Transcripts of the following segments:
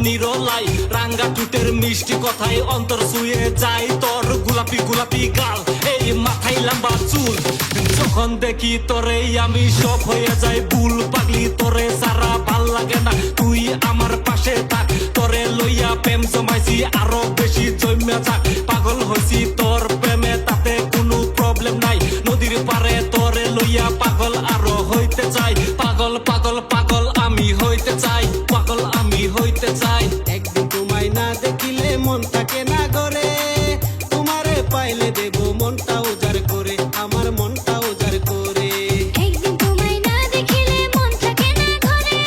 নিরলাই, রাঙ্গা টুটের মিষ্টি কথায় অন্তর ছুঁয়ে যায় তোর গোলাপি গোলাপি গাল, এই মাথায় লম্বা চুল। যখন দেখি তোরে আমি সব হয়ে যায় ভুল, পাগলি তোরে সারা ভাল লাগে না, তুই আমার পাশে থাক। তোরে লইয়া প্রেম জমাইছি আরো বেশি জমে থাক, পাগল হইছি তোর প্রেমে তাতে কোনো প্রবলেম নাই। নদীর পারে তোরে লইয়া পাগল আরো হইতে চাই, পাগল পাগল পাগল আমি হইতে চাই, পাগল আমি হইতে চাই। একদিন তোমায় না দেখিলে মন থাকে না গরে, তোমারে পাইলে দেব মনটা উজাড় করে, আমার মনটা উজাড় করে। একদিন তোমায় না দেখিলে মন থাকে না ঘরে,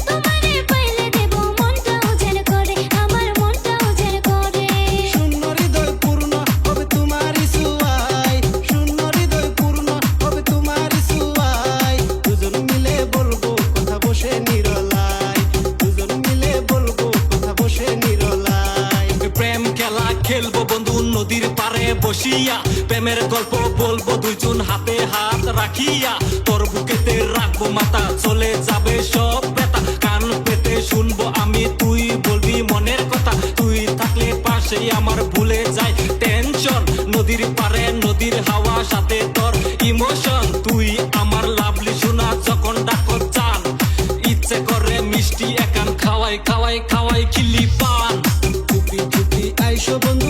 তোমারে পাইলে দেব মনটা উজাড় করে, আমার মনটা উজাড় করে। শূন্য হৃদয় পূর্ণ হবে তোমারই ছোঁয়ায়, শূন্য হৃদয় পূর্ণ হবে তোমারই ছোঁয়ায়। দুজন মিলে বলবো কথা বসে নিরলায়, দুজন মিলে বলবো কথা বসে নিরলায়। প্রেম খেলা খেলবো বন্ধু নদীর পারে বসিয়া, প্রেমের গল্প বলবো দুইজন হাতে হাত রাখিয়া। তোর বুকেতে রাখবো মাথা, চলে যাবে সব ব্যথা, কান পেতে শুনবো আমি তুই বলবি মনের কথা। তুই থাকলে পাশে আমার ভুলে যায় টেনশন, নদীর পারে নদীর হাওয়া সাথে তোর ইমোশন। তুই আমার লাভলি শোনা যখন ডাকো চান, ইচ্ছে করে মিষ্টি একান খাওয়াই খাওয়াই খাওয়াই খিলি পান। চুপি চুপি আইসো বন্ধু